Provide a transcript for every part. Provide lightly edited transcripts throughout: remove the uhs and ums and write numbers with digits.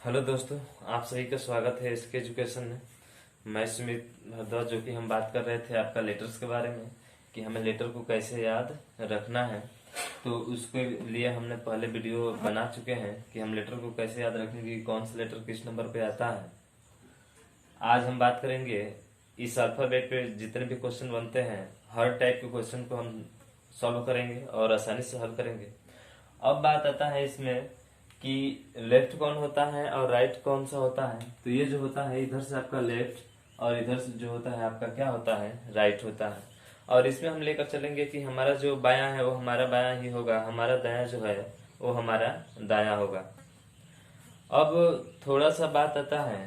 Hello दोस्तों, आप सभी का स्वागत है इसके एजुकेशन में। मैं सुमित भारद्वाज, जो कि हम बात कर रहे थे आपका लेटर्स के बारे में कि हमें लेटर को कैसे याद रखना है। तो उसके लिए हमने पहले वीडियो बना चुके हैं कि हम लेटर को कैसे याद रखेंगे, कि कौन सा लेटर किस नंबर पे आता है। आज हम बात करेंगे इस अल्फाबेट पे जितने भी क्वेश्चन बनते हैं, हर टाइप के क्वेश्चन को हम सॉल्व करेंगे और आसानी से हल करेंगे। अब बात आता है इसमें कि लेफ्ट कौन होता है और राइट कौन सा होता है। तो ये जो होता है इधर से आपका लेफ्ट और इधर से जो होता है आपका क्या होता है, राइट होता है। और इसमें हम लेकर चलेंगे कि हमारा जो बायां है वो हमारा बायां ही होगा, हमारा दायां जो है वो हमारा दायां होगा। अब थोड़ा सा बात आता है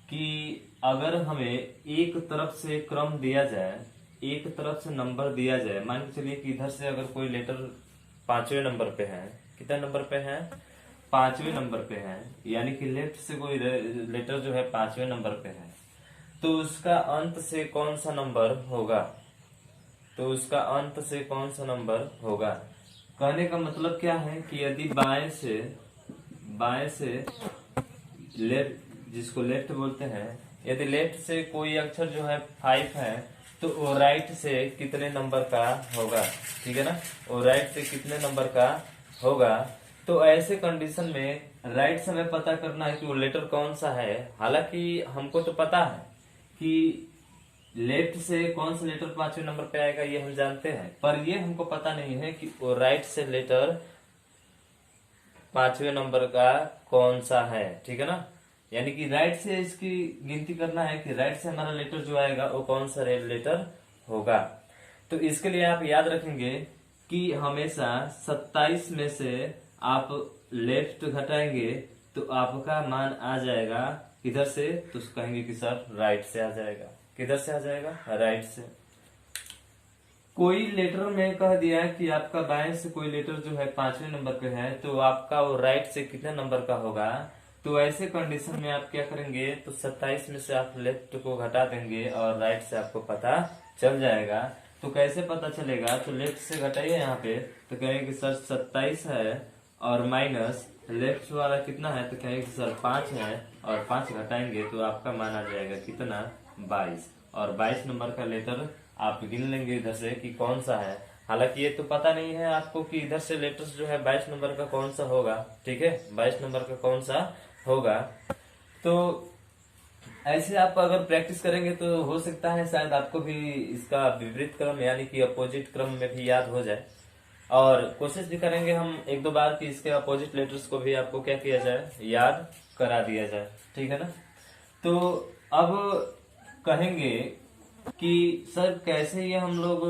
कि अगर हमें एक तरफ से क्रम दिया जाए, एक तरफ से नंबर दिया जाए, मान के चलिए कि इधर से अगर कोई लेटर 5वें नंबर पे है, कितने नंबर पे है, 5वें नंबर पे है, यानी कि लेफ्ट से कोई लेटर जो है 5वें नंबर पे है, तो उसका अंत से कौन सा नंबर होगा, तो उसका अंत से कौन सा नंबर होगा। कहने का मतलब क्या है कि यदि बाएं से लेफ्ट, जिसको लेफ्ट बोलते हैं, यदि लेफ्ट से कोई अक्षर जो है 5 है तो वो राइट से कितने नंबर का होगा, ठीक है ना, वो राइट से कितने नंबर का होगा। तो ऐसे कंडीशन में राइट से हमें पता करना है कि वो लेटर कौन सा है। हालांकि हमको तो पता है कि लेफ्ट से कौन सा लेटर 5वें नंबर पे आएगा, ये हम जानते हैं, पर ये हमको पता नहीं है कि वो राइट से लेटर 5वें नंबर का कौन सा है, ठीक है ना। यानी कि राइट से इसकी गिनती करना है कि राइट से हमारा लेटर जो आएगा वो कौन सा लेटर होगा। तो इसके लिए आप याद रखेंगे कि हमेशा 27 में से आप लेफ्ट घटाएंगे तो आपका मान आ जाएगा किधर से, तो कहेंगे कि सर राइट से आ जाएगा। किधर से आ जाएगा, राइट से। कोई लेटर में कह दिया कि आपका बाएं से कोई लेटर जो है 5वें नंबर पे है, तो आपका वो राइट से कितने नंबर का होगा। तो ऐसे कंडीशन में आप क्या करेंगे, तो 27 में से आप लेफ्ट को घटा देंगे और राइट से आपको पता चल जाएगा। तो कैसे पता चलेगा, तो लेफ्ट से घटाइए यहाँ पे, तो कहेंगे कि सर 27 है और माइनस लेफ्ट वाला कितना है, तो कहेंगे कि सर 5 है और 5 घटाएंगे तो आपका मान आ जाएगा कितना, 22। और 22 नंबर का लेटर आप गिन लेंगे इधर से कि कौन सा है। हालांकि ये तो पता नहीं है आपको कि इधर से लेटर्स जो है 22 नंबर का कौन सा होगा, ठीक है, 22 नंबर का कौन सा होगा। तो ऐसे आप अगर प्रैक्टिस करेंगे तो हो सकता है शायद आपको भी इसका विपरीत क्रम यानी कि अपोजिट क्रम में भी याद हो जाए। और कोशिश भी करेंगे हम एक दो बार कि इसके अपोजिट लेटर्स को भी आपको क्या किया जाए, याद करा दिया जाए, ठीक है ना। तो अब कहेंगे कि सर कैसे ये हम लोग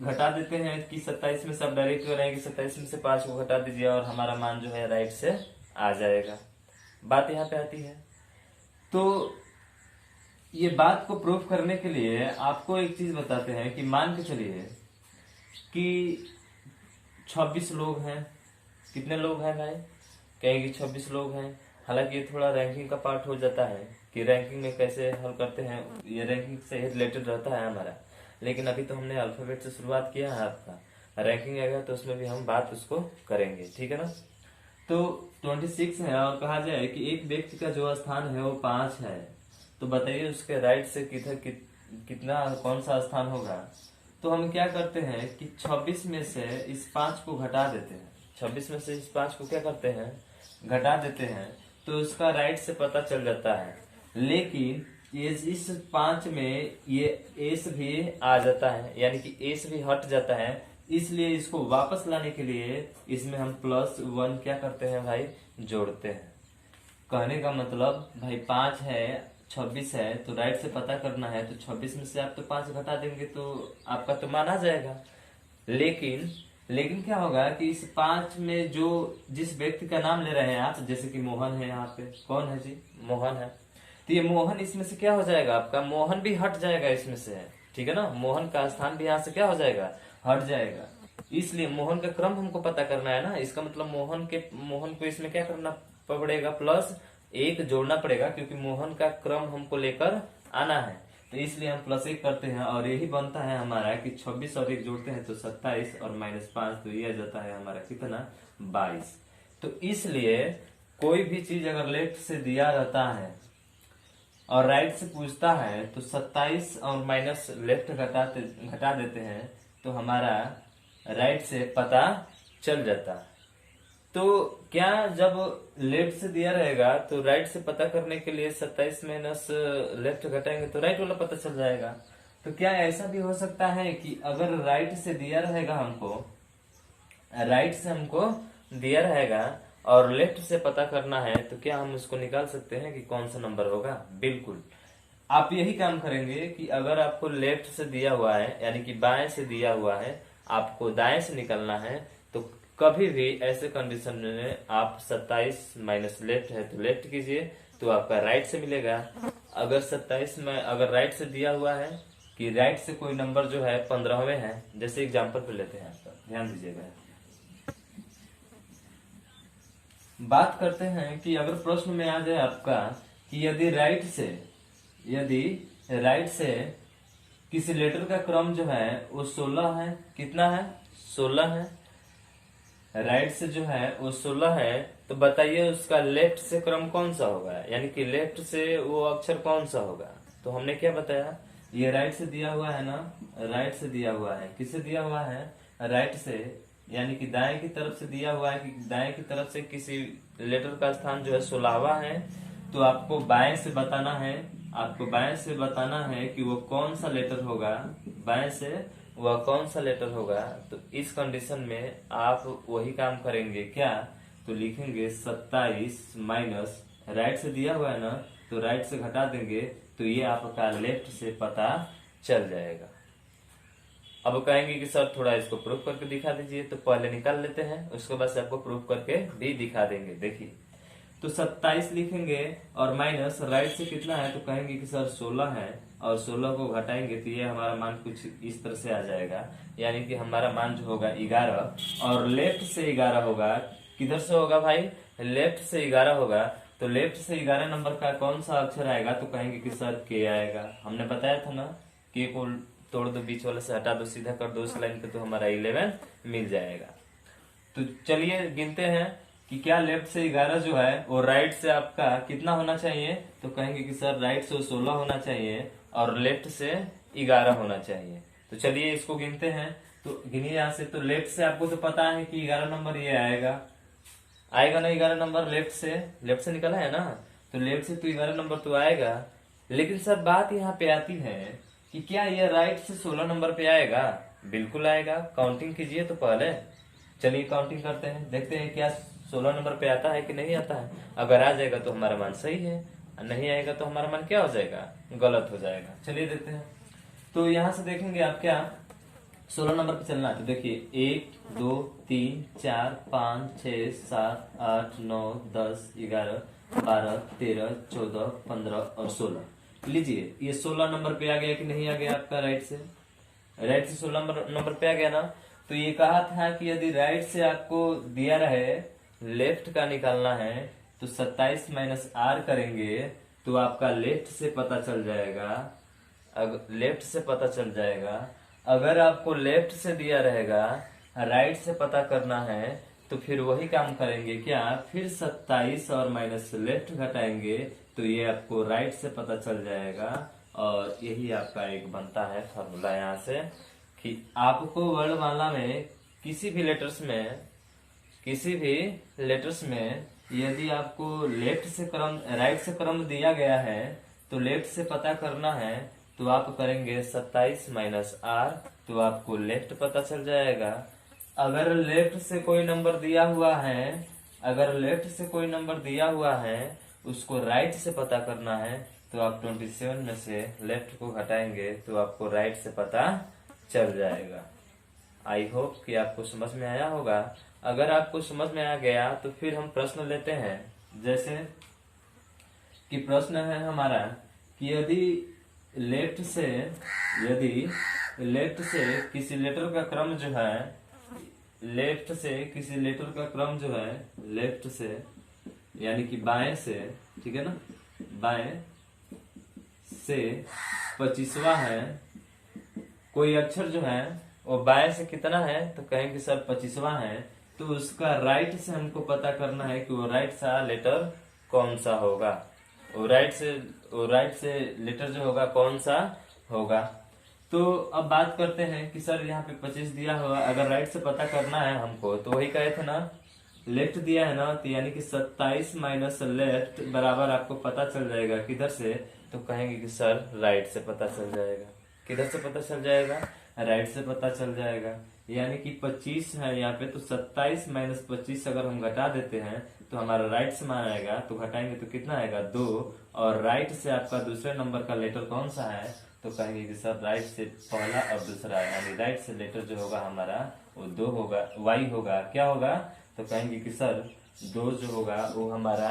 घटा देते हैं कि 27 में से आप डायरेक्ट करेंगे कि 27 में से 5 को घटा दीजिए और हमारा मान जो है राइट से आ जाएगा। बात यहाँ पे आती है। तो ये बात को प्रूव करने के लिए आपको एक चीज बताते हैं कि मान के चलिए कि 26 लोग हैं। कितने लोग हैं भाई, कहेंगे 26 लोग हैं। हालांकि ये थोड़ा रैंकिंग का पार्ट हो जाता है कि रैंकिंग में कैसे हल करते हैं, ये रैंकिंग से रिलेटेड रहता है हमारा। लेकिन अभी तो हमने अल्फाबेट से शुरुआत किया है, आपका रैंकिंग आएगा तो उसमें भी हम बात उसको करेंगे, ठीक है ना। तो 26 है और कहा जाए कि एक व्यक्ति का जो स्थान है वो 5 है, तो बताइए उसके राइट से कितना कौन सा स्थान होगा। तो हम क्या करते हैं कि 26 में से इस 5 को घटा देते हैं, 26 में से इस 5 को क्या करते हैं, घटा देते हैं, तो उसका राइट से पता चल जाता है। लेकिन ये इस 5 में ये एस भी आ जाता है, यानी कि एस भी हट जाता है, इसलिए इसको वापस लाने के लिए इसमें हम +1 क्या करते हैं भाई, जोड़ते हैं। कहने का मतलब भाई 5 है 26 है तो राइट से पता करना है, तो 26 में से आप तो 5 घटा देंगे तो आपका तो मान आ जाएगा। लेकिन क्या होगा कि इस 5 में जो जिस व्यक्ति का नाम ले रहे हैं आप, जैसे कि मोहन है, यहाँ पे कौन है जी, मोहन है, तो ये मोहन इसमें से क्या हो जाएगा, आपका मोहन भी हट जाएगा इसमें से, है ठीक है ना, मोहन का स्थान भी यहाँ से क्या हो जाएगा, हट जाएगा। इसलिए मोहन का क्रम हमको पता करना है ना, इसका मतलब मोहन को इसमें क्या करना पड़ेगा, +1 जोड़ना पड़ेगा, क्योंकि मोहन का क्रम हमको लेकर आना है। तो इसलिए हम +1 करते हैं और यही बनता है हमारा कि 26 और 1 जोड़ते हैं तो 27 और -5, तो ये आ जाता है हमारा कितना, 22। तो इसलिए कोई भी चीज अगर लेफ्ट से दिया रहता है और राइट से पूछता है तो 27 और माइनस लेफ्ट घटा देते हैं तो हमारा राइट से पता चल जाता है। तो क्या जब लेफ्ट से दिया रहेगा तो राइट से पता करने के लिए 27 माइनस लेफ्ट घटाएंगे तो राइट वाला पता चल जाएगा। तो क्या ऐसा भी हो सकता है कि अगर राइट से दिया रहेगा हमको, राइट से हमको दिया रहेगा और लेफ्ट से पता करना है तो क्या हम उसको निकाल सकते हैं कि कौन सा नंबर होगा? बिल्कुल, आप यही काम करेंगे कि अगर आपको लेफ्ट से दिया हुआ है यानी कि बाएं से दिया हुआ है, आपको दाएं से निकलना है, तो कभी भी ऐसे कंडीशन में आप 27 माइनस लेफ्ट है तो लेफ्ट कीजिए तो आपका राइट से मिलेगा। अगर 27 में अगर राइट से दिया हुआ है कि राइट से कोई नंबर जो है 15वें है, जैसे एग्जाम्पल पे लेते हैं, आपका ध्यान दीजिएगा। बात करते हैं कि अगर प्रश्न में आ जाए आपका कि यदि राइट से किसी लेटर का क्रम जो है वो 16 है, कितना है? 16 है। राइट से जो है वो 16 है, तो बताइए उसका लेफ्ट से क्रम कौन सा होगा, यानी कि लेफ्ट से वो अक्षर कौन सा होगा? तो हमने क्या बताया, ये राइट से दिया हुआ है ना, राइट से दिया हुआ है, किससे दिया हुआ है? राइट से, यानी कि दाएं की तरफ से दिया हुआ है कि दाएं की तरफ से किसी लेटर का स्थान जो है 16वां है, तो आपको बाएं से बताना है, आपको बाएं से बताना है कि वो कौन सा लेटर होगा, बाएं से वह कौन सा लेटर होगा। तो इस कंडीशन में आप वही काम करेंगे क्या, तो लिखेंगे 27 माइनस, राइट से दिया हुआ है ना तो राइट से घटा देंगे तो ये आपका लेफ्ट से पता चल जाएगा। अब कहेंगे कि सर थोड़ा इसको प्रूफ करके दिखा दीजिए, तो पहले निकाल लेते हैं, उसके बाद से आपको प्रूफ करके भी दिखा देंगे। देखिए, तो 27 लिखेंगे और माइनस राइट से कितना है, तो कहेंगे कि सर 16 है और 16 को घटाएंगे तो ये हमारा मान कुछ इस तरह से आ जाएगा, यानी कि हमारा मान जो होगा 11, और लेफ्ट से 11 होगा। किधर से होगा भाई? लेफ्ट से 11 होगा। तो लेफ्ट से 11 नंबर का कौन सा अक्षर आएगा, तो कहेंगे कि सर के आएगा। हमने बताया था ना, के को तोड़ दो, बीच वाले से हटा दो, सीधा कर दो उस लाइन पे, तो हमारा 11 मिल जाएगा। तो चलिए गिनते हैं कि क्या लेफ्ट से 11 जो है वो राइट से आपका कितना होना चाहिए, तो कहेंगे कि सर राइट से 16 होना चाहिए और लेफ्ट से 11 होना चाहिए। तो चलिए इसको गिनते हैं, तो गिनिए यहाँ से। तो लेफ्ट से आपको तो पता है कि 11 नंबर ये आएगा ना, 11 नंबर लेफ्ट से निकला है ना, तो लेफ्ट से तो 11 नंबर तो आएगा। लेकिन सर बात यहाँ पे आती है कि क्या ये राइट से 16 नंबर पे आएगा? बिल्कुल आएगा। काउंटिंग कीजिए तो पहले, चलिए काउंटिंग करते हैं, देखते हैं क्या 16 नंबर पे आता है कि नहीं आता है। अगर आ जाएगा तो हमारा मान सही है, नहीं आएगा तो हमारा मान क्या हो जाएगा? गलत हो जाएगा। चलिए देखते हैं। तो यहाँ से देखेंगे आप क्या 16 नंबर पे चलना है, तो देखिए 1 2 3 4 5 6 7 8 9 10 11 12 13 14 15 और 16। लीजिए ये 16 नंबर पे आ गया कि नहीं आ गया आपका? राइट से 16 नंबर पे आ गया ना। तो ये कहा था कि यदि राइट से आपको दिया रहे लेफ्ट का निकालना है तो 27 माइनस आर करेंगे तो आपका लेफ्ट से पता चल जाएगा। लेफ्ट से पता चल जाएगा। अगर आपको लेफ्ट से दिया रहेगा, राइट से पता करना है, तो फिर वही काम करेंगे क्या, फिर 27 और माइनस लेफ्ट घटाएंगे तो ये आपको राइट से पता चल जाएगा। और यही आपका एक बनता है फॉर्मूला यहाँ से कि आपको वर्णमाला में किसी भी लेटर्स में यदि आपको लेफ्ट से क्रम राइट से क्रम दिया गया है तो लेफ्ट से पता करना है, तो आप करेंगे 27 माइनस आर, तो आपको लेफ्ट पता चल जाएगा। अगर लेफ्ट से कोई नंबर दिया हुआ है उसको राइट से पता करना है, तो आप 27 में से लेफ्ट को घटाएंगे तो आपको राइट से पता चल जाएगा। आई होप कि आपको समझ में आया होगा। अगर आपको समझ में आ गया तो फिर हम प्रश्न लेते हैं। जैसे कि प्रश्न है हमारा कि यदि लेफ्ट से किसी लेटर का क्रम जो है लेफ्ट से यानी कि बाएं से, ठीक है ना, बाएं से 25वां है, कोई अक्षर जो है वो बाएं से कितना है, तो कहेंगे सर 25वां है, तो उसका राइट से हमको पता करना है कि वो राइट सा लेटर कौन सा होगा। वो राइट से लेटर जो होगा कौन सा होगा। तो अब बात करते हैं कि सर यहाँ पे 25 दिया हुआ, अगर राइट से पता करना है हमको तो वही कहे थे ना, लेफ्ट दिया है ना, तो यानी कि 27 माइनस लेफ्ट बराबर आपको पता चल जाएगा किधर से, तो कहेंगे कि सर राइट से पता चल जाएगा। किधर से पता चल जाएगा? राइट से पता चल जाएगा। यानी कि 25 है यहाँ पे, तो 27 माइनस 25 अगर हम घटा देते हैं तो हमारा राइट से मान आएगा, तो घटाएंगे तो कितना आएगा? 2। और राइट से आपका दूसरे नंबर का लेटर कौन सा है, तो कहेंगे कि सर राइट से पहला और दूसरा, यानी राइट से लेटर जो होगा हमारा वो 2 होगा, वाई होगा। क्या होगा? तो कहेंगे कि सर 2 जो होगा वो हमारा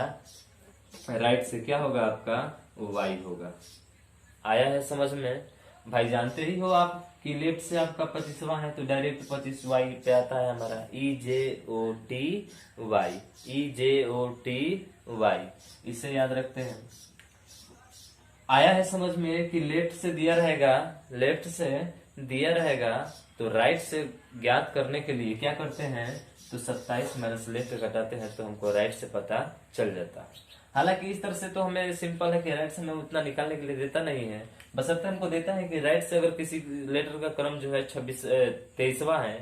राइट से क्या होगा आपका? वो वाई होगा। आया है समझ में? भाई जानते ही हो आप कि लेफ्ट से आपका 25वां है तो डायरेक्ट 25 वाई पे आता है हमारा EJOTY। EJOTY, इसे याद रखते हैं। आया है समझ में कि लेफ्ट से दिया रहेगा तो राइट से ज्ञात करने के लिए क्या करते हैं, तो 27 माइनस लेफ्ट घटाते हैं तो हमको राइट से पता चल जाता है। हालांकि इस तरह से तो हमें सिंपल है कि राइट से हमें उतना निकालने के लिए देता नहीं है, बशर्ते हमको देता है कि राइट से अगर किसी लेटर का क्रम जो है 23वां है,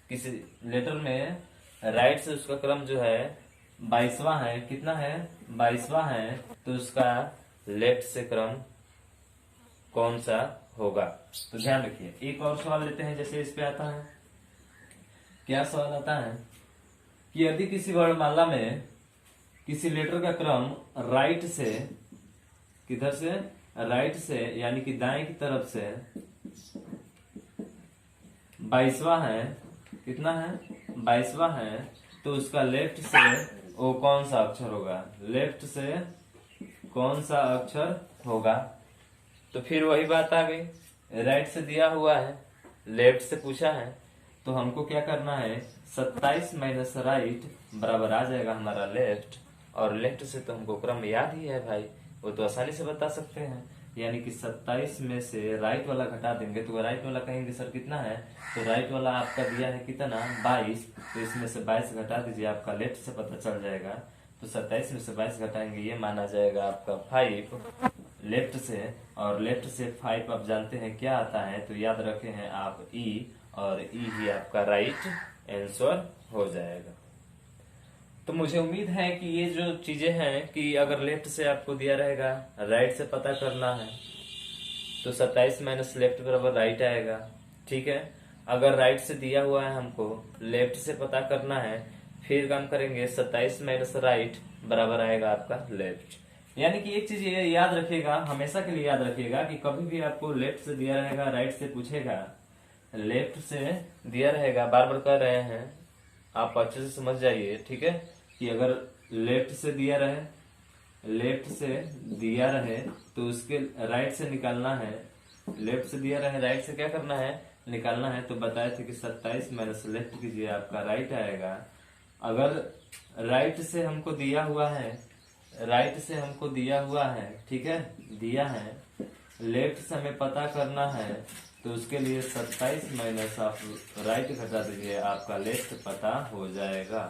किसी लेटर में राइट से उसका क्रम जो है 22वां है, कितना है? 22वां है, तो उसका लेफ्ट से क्रम कौन सा होगा। तो ध्यान रखिए। एक और सवाल लेते हैं, जैसे इस पे आता है, क्या सवाल आता है कि यदि किसी वर्णमाला में किसी लेटर का क्रम राइट से, किधर से? राइट से, यानी कि दाएं की तरफ से 22वां है, कितना है? 22वां है, तो उसका लेफ्ट से वो कौन सा अक्षर होगा? लेफ्ट से कौन सा अक्षर होगा? तो फिर वही बात आ गई, राइट से दिया हुआ है, लेफ्ट से पूछा है, तो हमको क्या करना है? 27 माइनस राइट बराबर आ जाएगा हमारा लेफ्ट, और लेफ्ट से तो हमको क्रम याद ही है भाई, वो तो आसानी से बता सकते हैं। यानी कि 27 में से राइट वाला घटा देंगे तो राइट वाला कहेंगे सर कितना है, तो राइट वाला आपका दिया है कितना? 22, तो इसमें से 22 घटा दीजिए, आपका लेफ्ट से पता चल जाएगा। तो 27 में से 22 घटाएंगे, ये माना जाएगा आपका 5 लेफ्ट से, और लेफ्ट से 5 आप जानते हैं क्या आता है, तो याद रखे हैं आप E, और E ही आपका राइट आंसर हो जाएगा। तो मुझे उम्मीद है कि ये जो चीजें हैं कि अगर लेफ्ट से आपको दिया रहेगा राइट से पता करना है तो 27 माइनस लेफ्ट बराबर राइट आएगा, ठीक है। अगर राइट से दिया हुआ है हमको लेफ्ट से पता करना है, फिर काम करेंगे 27 माइनस राइट बराबर आएगा आपका लेफ्ट। यानी कि एक चीज ये याद रखिएगा, हमेशा के लिए याद रखिएगा कि कभी भी आपको लेफ्ट से दिया रहेगा राइट से पूछेगा, लेफ्ट से दिया रहेगा, बार बार कह रहे हैं आप अच्छे से समझ जाइए, ठीक है, कि अगर लेफ्ट से दिया रहे तो उसके राइट से निकालना है, लेफ्ट से दिया रहे राइट से क्या करना है? निकालना है। तो बताए थे कि 27 माइनस लेफ्ट कीजिए, आपका राइट आएगा। अगर राइट से हमको दिया हुआ है, ठीक है, दिया है, लेफ्ट से हमें पता करना है, तो उसके लिए 27 माइनस आप राइट घटा दीजिए, आपका लेफ्ट पता हो जाएगा।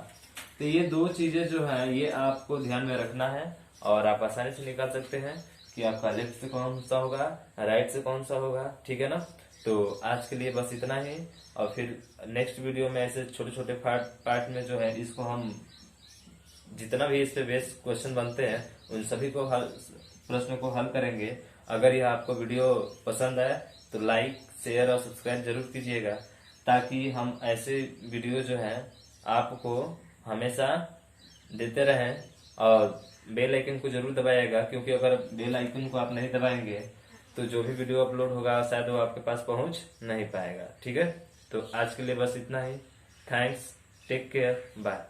तो ये दो चीजें जो है ये आपको ध्यान में रखना है, और आप आसानी से निकाल सकते हैं कि आपका लेफ्ट से कौन सा होगा, राइट से कौन सा होगा, ठीक है ना। तो आज के लिए बस इतना ही, और फिर नेक्स्ट वीडियो में ऐसे छोटे छोटे पार्ट में जो है इसको हम जितना भी इस पे बेस्ड क्वेश्चन बनते हैं उन सभी को प्रश्न को हल करेंगे। अगर यह आपको वीडियो पसंद आए तो लाइक, शेयर और सब्सक्राइब जरूर कीजिएगा, ताकि हम ऐसे वीडियो जो है आपको हमेशा देते रहें। और बेल आइकन को जरूर दबाइएगा, क्योंकि अगर बेल आइकन को आप नहीं दबाएंगे तो जो भी वीडियो अपलोड होगा शायद वो आपके पास पहुंच नहीं पाएगा, ठीक है। तो आज के लिए बस इतना ही। Thanks, take care, bye.